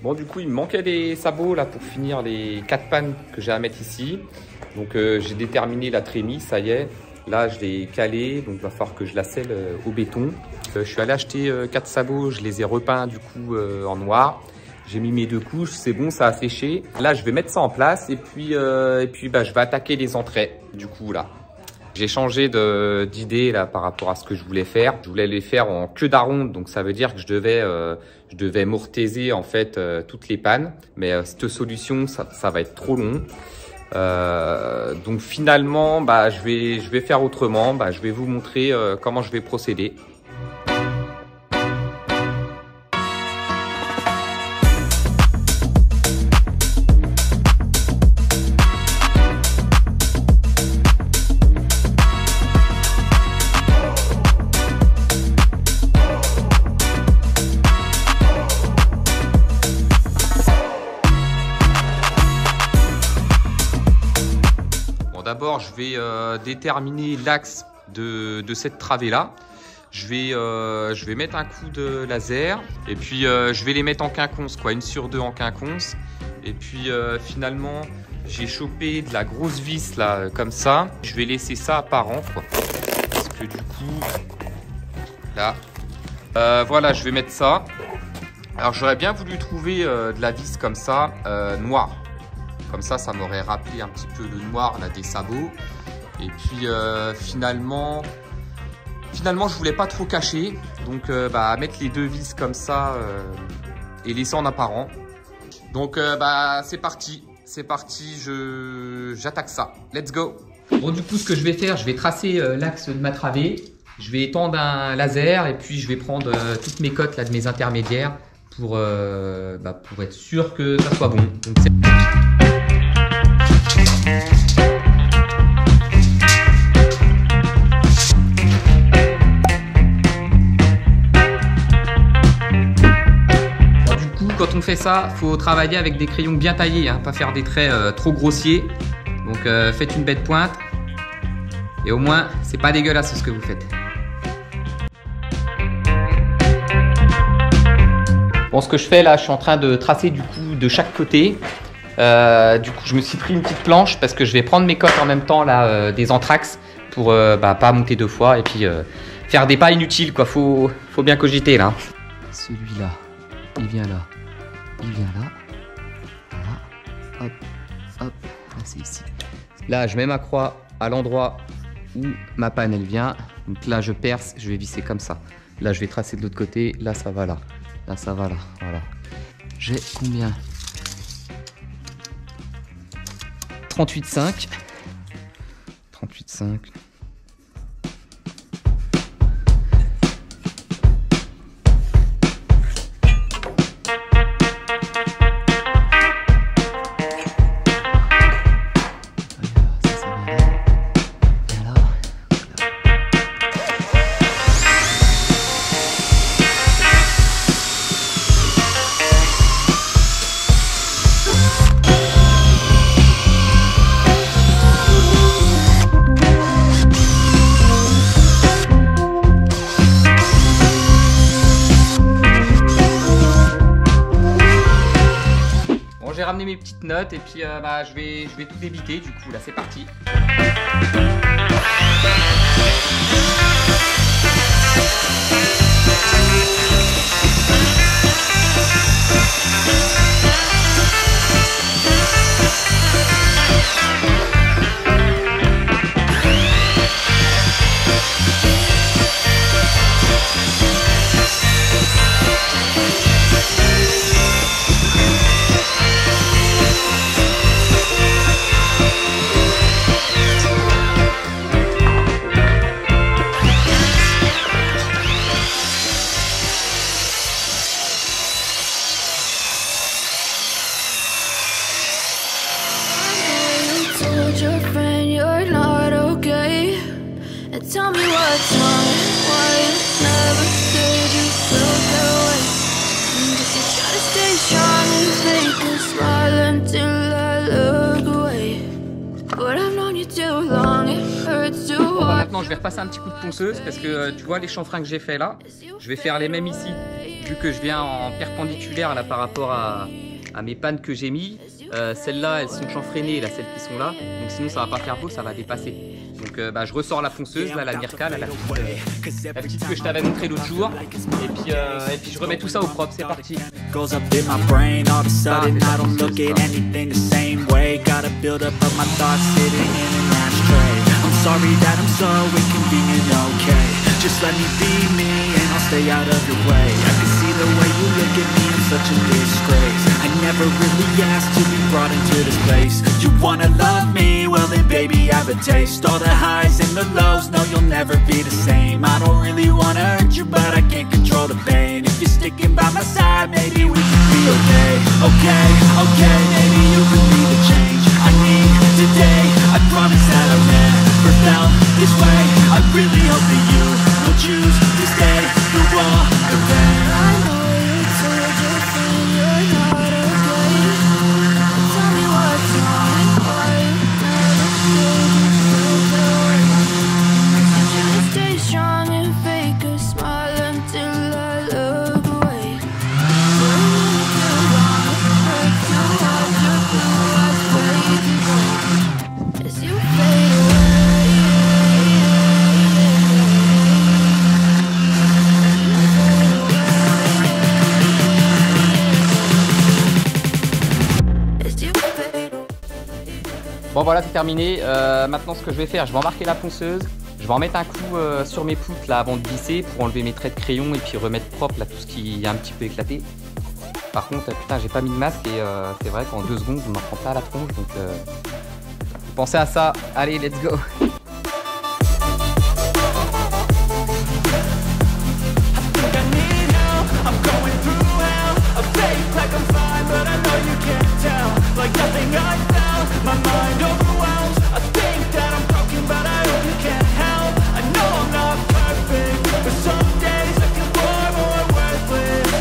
Bon, du coup, il me manquait des sabots là pour finir les 4 pannes que j'ai à mettre ici. Donc, j'ai déterminé la trémie, ça y est. Là, je l'ai calé, donc il va falloir que je la scelle au béton. Je suis allé acheter 4 sabots, je les ai repeints du coup en noir. J'ai mis mes 2 couches, c'est bon, ça a séché. Là, je vais mettre ça en place et puis bah, je vais attaquer les entrées du coup là. J'ai changé d'idée là par rapport à ce que je voulais faire. Je voulais les faire en queue d'aronde, donc ça veut dire que je devais mortaiser en fait toutes les pannes. Mais cette solution, ça va être trop long. Donc finalement, bah, je vais faire autrement. Bah, je vais vous montrer comment je vais procéder. D'abord, je vais déterminer l'axe de cette travée-là. Je vais mettre un coup de laser et puis je vais les mettre en quinconce, quoi, 1 sur 2 en quinconce. Et puis finalement, j'ai chopé de la grosse vis là, comme ça. Je vais laisser ça apparent, quoi. Parce que du coup, là, voilà, je vais mettre ça. Alors, j'aurais bien voulu trouver de la vis comme ça, noire. Comme ça m'aurait rappelé un petit peu le noir là, des sabots. Et puis finalement, je voulais pas trop cacher. Donc bah, mettre les 2 vis comme ça et laisser en apparent. Donc bah, c'est parti. C'est parti, j'attaque ça. Let's go. Bon, du coup, ce que je vais faire, je vais tracer l'axe de ma travée. Je vais étendre un laser et puis je vais prendre toutes mes cotes là, de mes intermédiaires pour être sûr que ça soit bon. Donc, quand on fait ça, faut travailler avec des crayons bien taillés, hein, pas faire des traits trop grossiers. Donc faites une bête pointe et au moins c'est pas dégueulasse ce que vous faites. Bon, ce que je fais là, je suis en train de tracer du coup de chaque côté. Du coup, je me suis pris une petite planche parce que je vais prendre mes cotes en même temps là, des anthrax pour pas monter 2 fois et puis faire des pas inutiles, quoi. Faut bien cogiter là. Celui-là, il vient là. Il vient là, voilà, hop, hop, là c'est ici. Là je mets ma croix à l'endroit où ma panne elle vient. Donc là je perce, je vais visser comme ça. Là je vais tracer de l'autre côté, là ça va là. Là ça va là, voilà. J'ai combien? 38,5. 38,5. J'ai ramené mes petites notes et puis je vais tout débiter du coup là, c'est parti. Your friend you're not okay, and tell me what's wrong, why you never said you felt that way. Guess you try to stay strong and fake a smile until I look away, but I've known you too long, it hurts to watch. Maintenant je vais repasser un petit coup de ponceuse parce que tu vois les chanfreins que j'ai fait là, je vais faire les mêmes ici. vu que je viens en perpendiculaire là par rapport à mes pannes que j'ai mis, celles-là elles sont chanfreinées, là, celles qui sont là, donc sinon ça va pas faire beau, ça va dépasser. Donc je ressors la ponceuse, là, la Mirka, là, la petite que je t'avais montré l'autre jour, et puis je remets tout ça au propre, c'est parti. Sorry that I'm so inconvenient, okay. Just let me be me and I'll stay out of your way. I can see the way you look at me, I'm such a disgrace. I never really asked to be brought into this place. You wanna love me? Well then baby I have a taste. All the highs and the lows, no you'll never be the same. I don't really wanna hurt you but I can't control the pain. If you're sticking by my side, maybe we can be okay. Okay, okay, maybe you can be the change I need today. I promise that I'll never felt this way. I really hope that you will choose to stay through all the pain. I know you told your friend you're not okay. Tell me what's wrong and why you never said you felt that way. I'm trying to stay strong and fake a smile until I look away. But I'm in too long, it hurts to watch your blue eyes fade to gray as you fade away. Bon voilà, c'est terminé. Maintenant ce que je vais faire, je vais embarquer la ponceuse, je vais en mettre un coup sur mes poutres là avant de glisser pour enlever mes traits de crayon et puis remettre propre là tout ce qui est un petit peu éclaté. Par contre, putain, j'ai pas mis de masque et c'est vrai qu'en 2 secondes, je m'en prends pas à la tronche, donc pensez à ça. Allez, let's go. My mind overwhelms. I think that I'm broken, but I hope you can't help. I know I'm not perfect, but some days I feel far more worthless.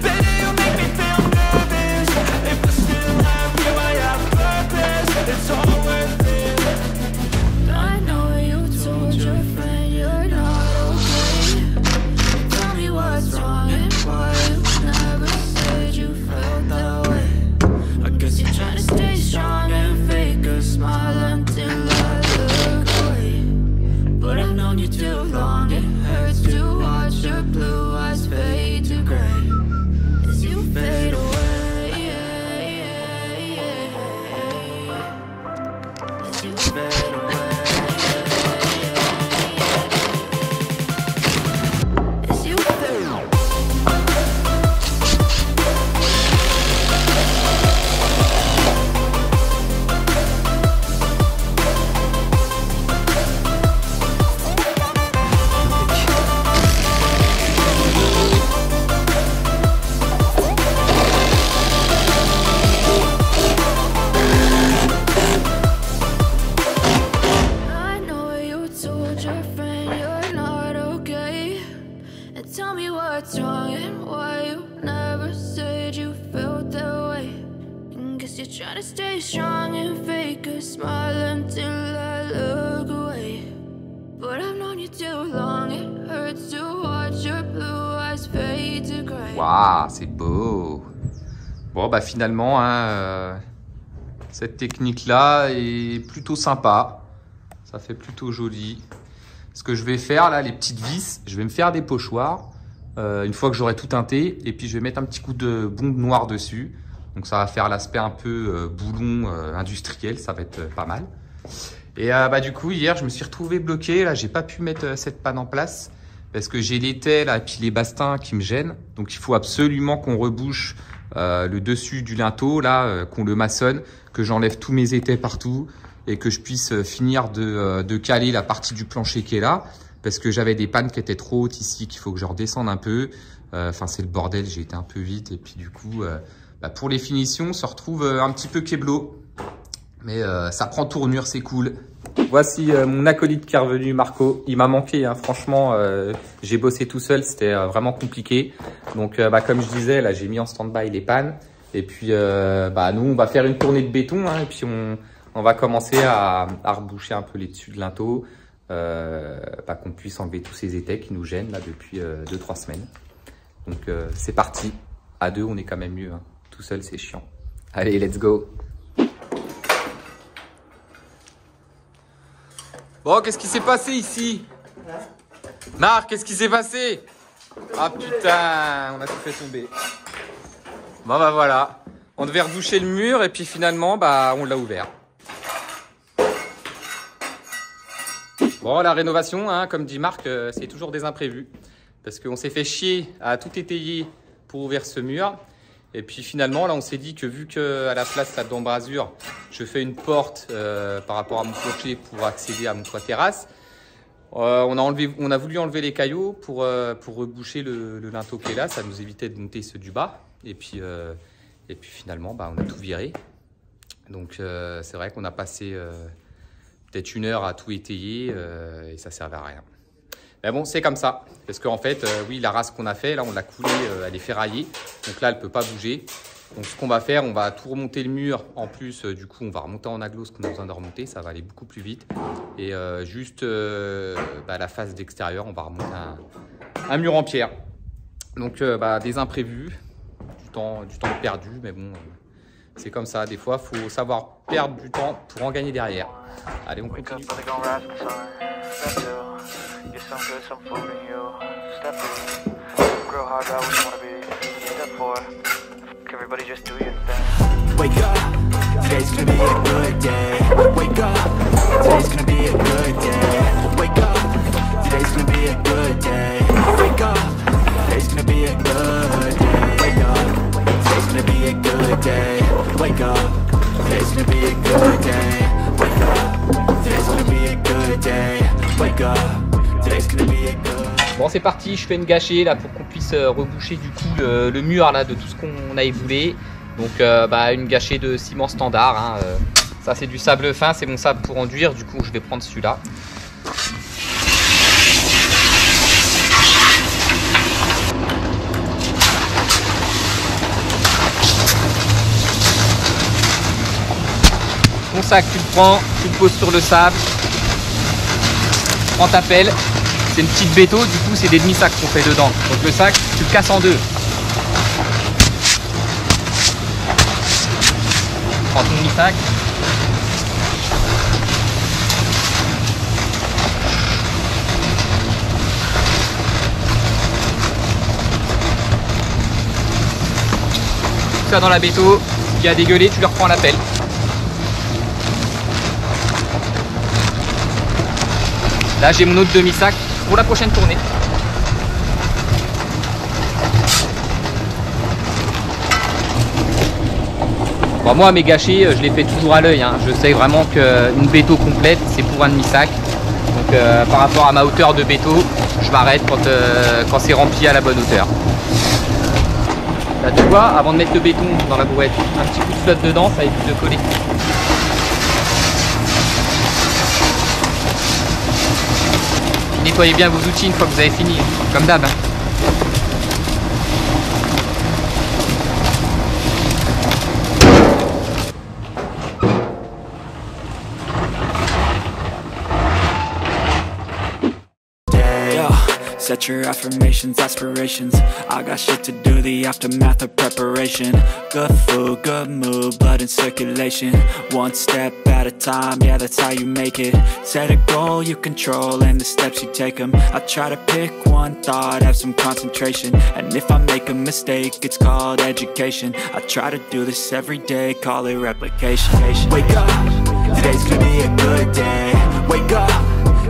Baby, you make me feel nervous. If I still have you, I have purpose. It's all worth it. I know you told your friend you're not okay. Tell me what's wrong and why you never said you felt that way. I guess you're trying to stay strong and fake a smile until I look away. But I've known you too long, it hurts to watch your blue eyes fade to gray as you fade away. As you fade away. As you fade away. I know you told your friend you're not okay. And tell me what's wrong and why you never said you felt that way. And guess you're trying to stay strong and fake a smile until I look away. But I've known you too long, it hurts to watch your blue eyes fade to gray. Waouh, c'est beau. Bon, bah finalement, hein, cette technique-là est plutôt sympa. Ça fait plutôt joli. Ce que je vais faire, là, les petites vis, je vais me faire des pochoirs une fois que j'aurai tout teinté. Et puis, je vais mettre un petit coup de bombe noire dessus. Donc, ça va faire l'aspect un peu boulon industriel. Ça va être pas mal. Et bah, du coup, hier, je me suis retrouvé bloqué. Là, j'ai pas pu mettre cette panne en place parce que j'ai l'étai là, et puis les bastings qui me gênent. Donc, il faut absolument qu'on rebouche le dessus du linteau, là, qu'on le maçonne, que j'enlève tous mes étais partout et que je puisse finir de caler la partie du plancher qui est là, parce que j'avais des pannes qui étaient trop hautes ici, qu'il faut que je redescende un peu. Enfin, c'est le bordel, j'ai été un peu vite. Et puis du coup, bah, pour les finitions, on se retrouve un petit peu kéblo. Mais ça prend tournure, c'est cool. Voici mon acolyte qui est revenu, Marco. Il m'a manqué, hein. Franchement, j'ai bossé tout seul, c'était vraiment compliqué. Donc, bah, comme je disais, là, j'ai mis en stand-by les pannes. Et puis, bah, nous, on va faire une tournée de béton, hein, et puis on va commencer à reboucher un peu les dessus de linteau, bah, qu'on puisse enlever tous ces étais qui nous gênent là depuis 2-3 semaines. Donc c'est parti. À deux, on est quand même mieux. Hein. Tout seul, c'est chiant. Allez, let's go. Bon, qu'est-ce qui s'est passé ici? Marc, qu'est-ce qui s'est passé? Ah putain, on a tout fait tomber. Bon bah voilà, on devait reboucher le mur et puis finalement bah on l'a ouvert. Bon, la rénovation, hein, comme dit Marc, c'est toujours des imprévus. Parce qu'on s'est fait chier à tout étayer pour ouvrir ce mur. Et puis finalement, là, on s'est dit que vu qu'à la place d'embrasure, je fais une porte par rapport à mon clocher pour accéder à mon toit terrasse. On a voulu enlever les cailloux pour reboucher le linteau qui est là. Ça nous évitait de monter ceux du bas. Et puis finalement, bah, on a tout viré. Donc c'est vrai qu'on a passé peut-être 1 heure à tout étayer et ça servait à rien. Mais bon, c'est comme ça. Parce qu'en fait, oui, la race qu'on a fait, là, on l'a coulée, elle est ferraillée. Donc là, elle ne peut pas bouger. Donc ce qu'on va faire, on va tout remonter le mur. En plus, du coup, on va remonter en aglo ce qu'on a besoin de remonter. Ça va aller beaucoup plus vite. Et juste la face d'extérieur, on va remonter un mur en pierre. Donc des imprévus, du temps perdu. Mais bon, c'est comme ça. Des fois, il faut savoir perdre du temps pour en gagner derrière. Allez, on continue. Get some good, some food in you. Step 2, grow hard, I wouldn't wanna be. Step 4, everybody just do your thing. Wake up, today's gonna be a good day. Wake up, today's gonna be a good day. Wake up, today's gonna be a good day. Wake up, today's gonna be a good day. Wake up, today's gonna be a good day. Wake up, today's gonna be a good day. Wake up, today's gonna be a good day. Wake up. Bon, c'est parti, je fais une gâchée là pour qu'on puisse reboucher du coup le mur là de tout ce qu'on a éboulé. Donc une gâchée de ciment standard, hein, ça c'est du sable fin, c'est mon sable pour enduire, du coup je vais prendre celui-là. Ton sac tu le prends, tu le poses sur le sable, prends ta pelle. C'est une petite béto, du coup c'est des demi-sacs qu'on fait dedans. Donc le sac, tu le casses en deux. Prends ton demi-sac. Tout ça dans la béto, ce qui a dégueulé, tu le reprends à la pelle. Là j'ai mon autre demi-sac pour la prochaine tournée. Bon, moi mes gâchés je les fais toujours à l'œil, hein. Je sais vraiment qu'une béto complète c'est pour un demi-sac. Donc par rapport à ma hauteur de béto, je m'arrête quand c'est rempli à la bonne hauteur. Là tu vois, avant de mettre le béton dans la brouette, un petit coup de flotte dedans, ça évite de coller. Nettoyez bien vos outils une fois que vous avez fini, comme d'hab. Hein. Set your affirmations, aspirations. I got shit to do, the aftermath of preparation. Good food, good mood, blood in circulation. One step at a time, yeah, that's how you make it. Set a goal you control and the steps you take them. I try to pick one thought, have some concentration. And if I make a mistake, it's called education. I try to do this every day, call it replication. Wake up, today's gonna be a good day. Wake up,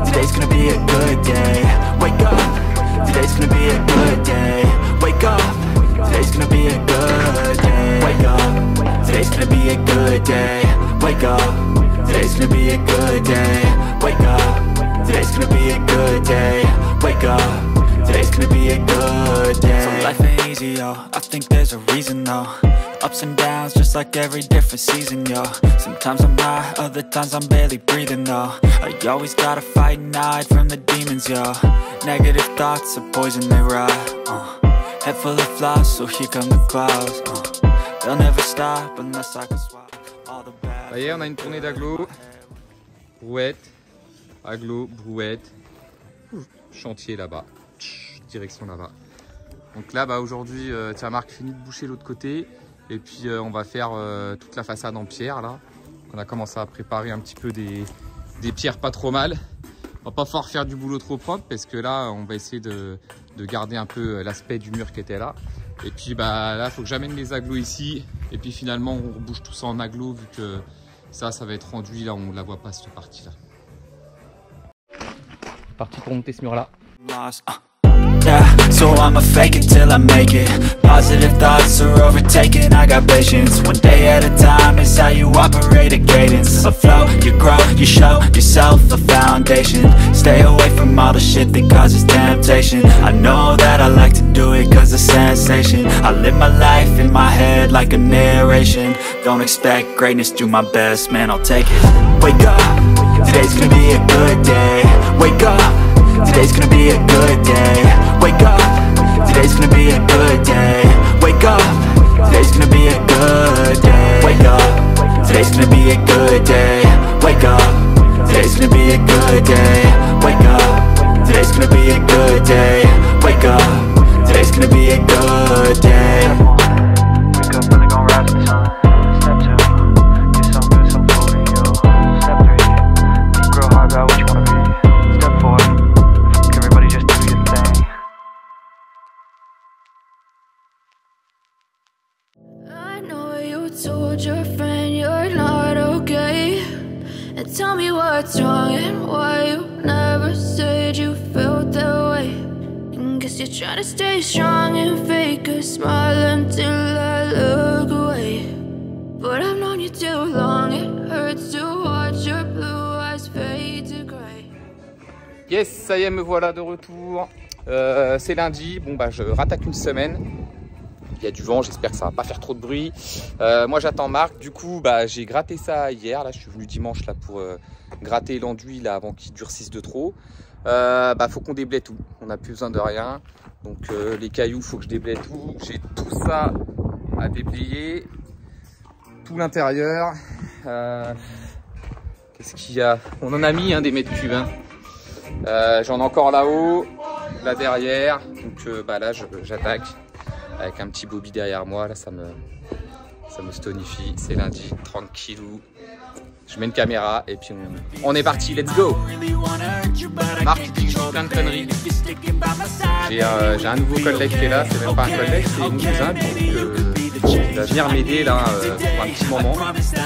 today's gonna be a good day. Wake up, today's gonna be a good day. Wake up, today's gonna be a good day. Wake up, today's gonna be a good day. Wake up, today's gonna be a good day. Wake up, today's gonna be a good day. Wake up, today's gonna be a good day. So life ain't easy, yo, I think there's a reason though. Ups and downs, just like every different season, yo. Sometimes I'm high, other times I'm barely breathing, though. I always gotta fight and hide from the demons, yo. Negative thoughts are poison, they rot. Head full of flies, so here come the clouds. They'll never stop unless I can swap all the bad. Ça y est, on a une tournée d'agglo. Brouette, agglo, brouette. Chantier là-bas. Direction là-bas. Donc là, bah, aujourd'hui, tiens, Marc finit de boucher l'autre côté. Et puis, on va faire toute la façade en pierre, là. Donc, on a commencé à préparer un petit peu des pierres pas trop mal. On va pas pouvoir faire du boulot trop propre parce que là, on va essayer de garder un peu l'aspect du mur qui était là. Et puis, bah, là, il faut que j'amène les agglos ici. Et puis, finalement, on rebouche tout ça en agglos vu que ça va être rendu. Là, on la voit pas, cette partie-là. Parti pour monter ce mur-là. Yeah, so I'ma fake it till I make it. Positive thoughts are overtaken, I got patience. One day at a time is how you operate a cadence. A flow, you grow, you show yourself a foundation. Stay away from all the shit that causes temptation. I know that I like to do it cause of sensation. I live my life in my head like a narration. Don't expect greatness, do my best, man, I'll take it. Wake up, today's gonna be a good day. Wake up, today's gonna be a good day. Wake up, today's gonna be a good day. Wake up, today's gonna be a good day. Wake up, today's gonna be a good day. Wake up, today's gonna be a good day. Wake up, today's gonna be a good day. Wake up, today's gonna be a good day. Wake up when they gon' rise in the sun. Step 2, get some good, some food in you. Step 3, think real hard about what you wanna be. Step 4, everybody just do your thing. I know you told your friend you're not okay. And tell me what's wrong and why you never said you felt that way. And guess you're trying to stay strong and fake a smile until I look away. But I've known you too long, it hurts to watch your blue eyes fade to grey. Yes, ça y est, me voilà de retour. C'est lundi, bon bah je rattaque une semaine. Il y a du vent, j'espère que ça va pas faire trop de bruit. Moi j'attends Marc, du coup bah, j'ai gratté ça hier. Là je suis venu dimanche là, pour gratter l'enduit là, avant qu'il durcisse de trop. Bah, faut qu'on déblaye tout, on n'a plus besoin de rien. Donc les cailloux, faut que je déblaye tout. J'ai tout ça à déblayer, tout l'intérieur. Qu'est-ce qu'il y a? On en a mis des mètres cubes. J'en ai encore là-haut, là derrière. Donc bah, là j'attaque. Avec un petit bobby derrière moi, là ça me stonifie. C'est lundi, 30 kilos. Je mets une caméra et puis on est parti, let's go. Marc dit que je fais plein de conneries. J'ai un nouveau collègue qui est là, c'est même pas un collègue, c'est mon cousin. Donc il va venir m'aider là pour un petit moment.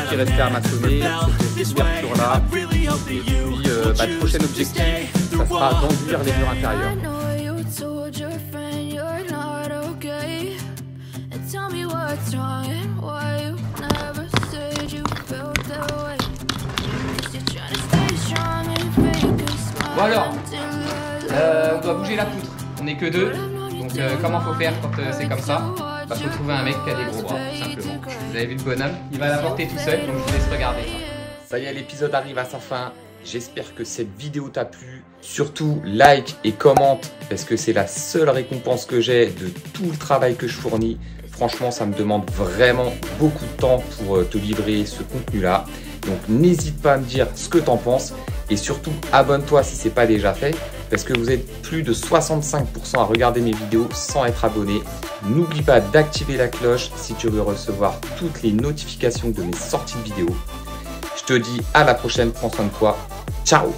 Qui est resté à maçonner, cette ouverture là. Et puis bah, le prochain objectif, ça sera d'enduire les murs intérieurs. Tell me what's wrong and why you never said you felt that way. You're trying to stay strong and fake a smile. Bon alors, on doit bouger la poutre. On n'est que deux. Donc comment faut faire quand c'est comme ça? Bah, faut trouver un mec qui a des gros bras, tout simplement. Vous avez vu le bonhomme? Il va la porter tout seul, donc je vous laisse regarder ça. Ça y est, l'épisode arrive à sa fin. J'espère que cette vidéo t'a plu. Surtout, like et commente parce que c'est la seule récompense que j'ai de tout le travail que je fournis. Franchement, ça me demande vraiment beaucoup de temps pour te livrer ce contenu-là. Donc, n'hésite pas à me dire ce que tu en penses. Et surtout, abonne-toi si ce n'est pas déjà fait. Parce que vous êtes plus de 65% à regarder mes vidéos sans être abonné. N'oublie pas d'activer la cloche si tu veux recevoir toutes les notifications de mes sorties de vidéos. Je te dis à la prochaine, prends soin de toi. Ciao!